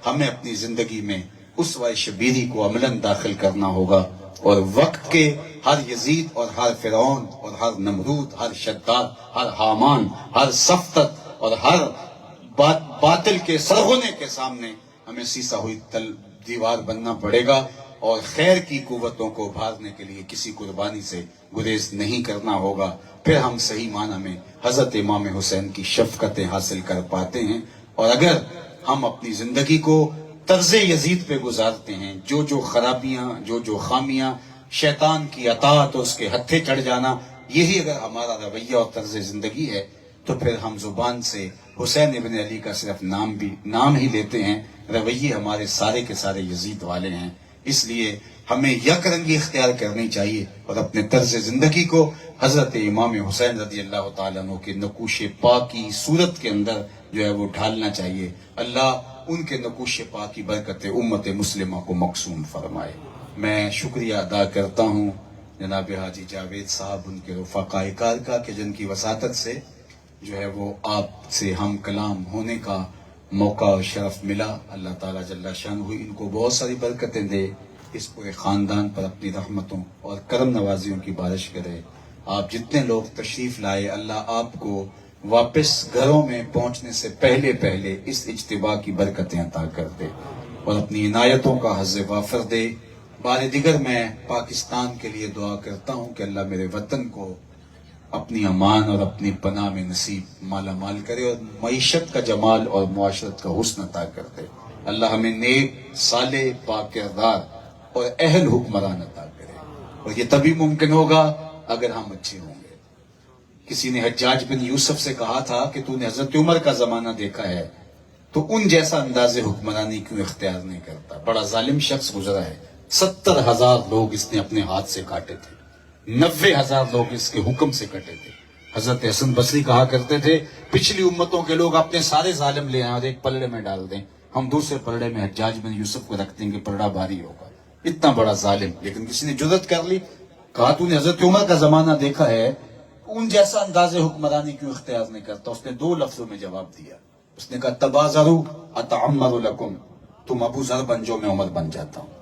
ہمیں اپنی زندگی میں اسوہ شبیری کو عملاً داخل کرنا ہوگا، اور وقت کے ہر یزید اور ہر فرعون اور ہر نمرود، ہر شداد، ہر حامان، ہر سفتت اور ہر باطل کے سرغنے کے سامنے ہمیں سیسا ہوئی دیوار بننا پڑے گا، اور خیر کی قوتوں کو ابھارنے کے لیے کسی قربانی سے گریز نہیں کرنا ہوگا۔ پھر ہم صحیح معنی میں حضرت امام حسین کی شفقتیں حاصل کر پاتے ہیں۔ اور اگر ہم اپنی زندگی کو طرز یزید پہ گزارتے ہیں، جو خرابیاں، جو خامیاں، شیطان کی اطاعت اور اس کے ہتھے چڑھ جانا، یہی اگر ہمارا رویہ اور طرز زندگی ہے، تو پھر ہم زبان سے حسین ابن علی کا صرف نام ہی لیتے ہیں، رویے ہمارے سارے کے سارے یزید والے ہیں۔ اس لیے ہمیں یک رنگی اختیار کرنی چاہیے اور اپنے طرز زندگی کو حضرت امام حسین رضی اللہ تعالیٰ عنہ کے نقوش پاک کی صورت کے اندر جو ہے وہ ڈھالنا چاہیے۔ اللہ ان کے نقوش پاک کی برکت امت مسلمہ کو مقسوم فرمائے۔ میں شکریہ ادا کرتا ہوں جناب حاجی جاوید صاحب، ان کے رفقاء کار کا، کہ جن کی وساطت سے جو ہے وہ آپ سے ہم کلام ہونے کا موقع اور شرف ملا۔ اللہ تعالیٰ جل شانہ ان کو بہت ساری برکتیں دے، اس پورے خاندان پر اپنی رحمتوں اور کرم نوازیوں کی بارش کرے۔ آپ جتنے لوگ تشریف لائے، اللہ آپ کو واپس گھروں میں پہنچنے سے پہلے اس اجتماع کی برکتیں عطا کر دے اور اپنی عنایتوں کا حظ وافر دے۔ بار دیگر میں پاکستان کے لیے دعا کرتا ہوں کہ اللہ میرے وطن کو اپنی امان اور اپنی پناہ میں نصیب مالا مال کرے، اور معیشت کا جمال اور معاشرت کا حسن عطا کر دے۔ اللہ ہمیں نیک، صالح، پاک کردار اور اہل حکمران عطا کرے، اور یہ تبھی ممکن ہوگا اگر ہم اچھے ہوں گے۔ کسی نے حجاج بن یوسف سے کہا تھا کہ تو نے حضرت عمر کا زمانہ دیکھا ہے تو ان جیسا انداز حکمرانی کیوں اختیار نہیں کرتا؟ بڑا ظالم شخص گزرا ہے، 70,000 لوگ اس نے اپنے ہاتھ سے کاٹے تھے، 90,000 لوگ اس کے حکم سے کٹے تھے۔ حضرت حسن بصری کہا کرتے تھے، پچھلی امتوں کے لوگ اپنے سارے ظالم لے آئیں اور ایک پلڑے میں ڈال دیں، ہم دوسرے پلڑے میں حجاج بن یوسف کو رکھ دیں گے، پلڑا بھاری ہوگا۔ اتنا بڑا ظالم، لیکن کسی نے جرأت کر لی، کہا تو نے حضرت عمر کا زمانہ دیکھا ہے، ان جیسا انداز حکمرانی کیوں اختیار نہیں کرتا؟ اس نے 2 لفظوں میں جواب دیا، اس نے کہا تبازروا اتعمر لکم، تم ابو ذر بن جو میں عمر بن جاتا ہوں۔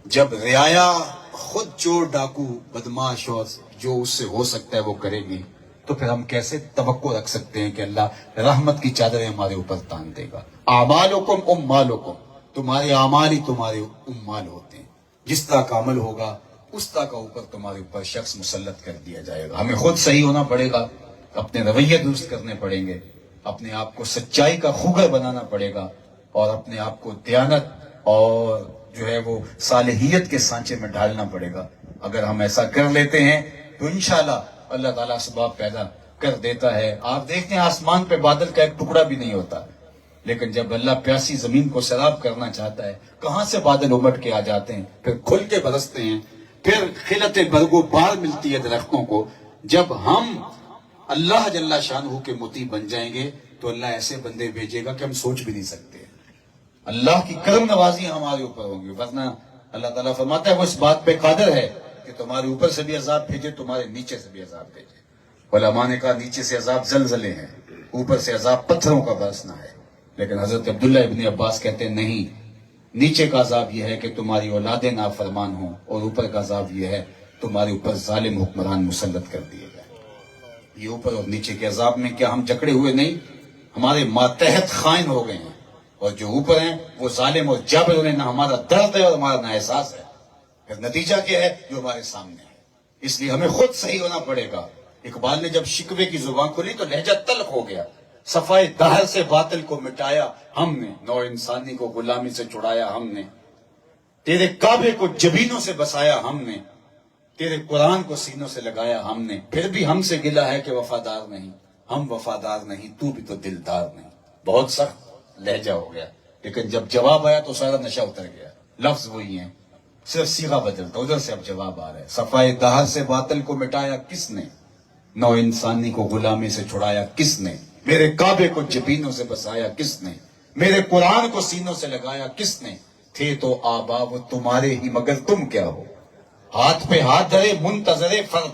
جب رعایا خود چور، ڈاکو، بدماش اور جو اس سے ہو سکتا ہے وہ کرے گی، تو پھر ہم کیسے توقع رکھ سکتے ہیں کہ اللہ رحمت کی چادریں ہمارے اوپر تان دے گا؟ اعمالکم اموالکم، تمہارے اعمال ہی تمہارے اموال ہوتے ہیں، جس طرح کا عمل ہوگا اس طرح کا اوپر تمہارے اوپر شخص مسلط کر دیا جائے گا۔ ہمیں خود صحیح ہونا پڑے گا، اپنے رویے درست کرنے پڑیں گے، اپنے آپ کو سچائی کا خوگر بنانا پڑے گا، اور اپنے آپ کو دیانت اور جو ہے وہ صالحیت کے سانچے میں ڈھالنا پڑے گا۔ اگر ہم ایسا کر لیتے ہیں تو انشاءاللہ اللہ تعالیٰ اسباب پیدا کر دیتا ہے۔ آپ دیکھتے ہیں آسمان پہ بادل کا ایک ٹکڑا بھی نہیں ہوتا، لیکن جب اللہ پیاسی زمین کو سیراب کرنا چاہتا ہے، کہاں سے بادل امٹ کے آ جاتے ہیں، پھر کھل کے برستے ہیں، پھر خلت برگ و بار ملتی ہے درختوں کو۔ جب ہم اللہ جل شانہ کے مطیع بن جائیں گے تو اللہ ایسے بندے بھیجے گا کہ ہم سوچ بھی نہیں سکتے۔ اللہ کی کرم نوازی ہمارے اوپر ہوگی، ورنہ اللہ تعالیٰ فرماتا ہے وہ اس بات پہ قادر ہے کہ تمہارے اوپر سے بھی عذاب بھیجے، تمہارے نیچے سے بھی عذاب بھیجے۔ علماء نے کہا نیچے سے عذاب زلزلے ہیں، اوپر سے عذاب پتھروں کا برسنا ہے، لیکن حضرت عبداللہ ابن عباس کہتے ہیں نہیں، نیچے کا عذاب یہ ہے کہ تمہاری اولادیں نافرمان ہوں، اور اوپر کا عذاب یہ ہے تمہارے اوپر ظالم حکمران مسلط کر دیے گئے۔ یہ اوپر اور نیچے کے عذاب میں کیا ہم جکڑے ہوئے نہیں؟ ہمارے ماتحت خائن ہو گئے ہیں، اور جو اوپر ہیں وہ ظالم اور جابر، انہیں نہ ہمارا درد ہے اور ہمارا نہ احساس ہے۔ پھر نتیجہ کیا ہے جو ہمارے سامنے ہے؟ اس لیے ہمیں خود صحیح ہونا پڑے گا۔ اقبال نے جب شکوے کی زبان کھولی تو لہجہ تلخ ہو گیا۔ صفائے دہر سے باطل کو مٹایا ہم نے، نوع انسانی کو غلامی سے چھڑایا ہم نے، تیرے کعبے کو جبینوں سے بسایا ہم نے، تیرے قرآن کو سینوں سے لگایا ہم نے، پھر بھی ہم سے گلہ ہے کہ وفادار نہیں، ہم وفادار نہیں، تو بھی تو دلدار نہیں۔ بہت سخت لہجہ ہو گیا، لیکن جب جواب آیا تو سارا نشہ اتر گیا۔ لفظ وہی ہیں، صرف صیغہ بدلتا، ادھر سے اب جواب آ رہا ہے۔ صفائے دہر سے باطل کو مٹایا کس نے، نوع انسانی کو غلامی سے چھڑایا کس نے، میرے کعبے کو جبینوں سے بسایا کس نے، میرے قرآن کو سینوں سے لگایا کس نے، تھے تو آبا وہ تمہارے ہی مگر تم کیا ہو، ہاتھ پہ ہاتھ دھرے منتظر فردا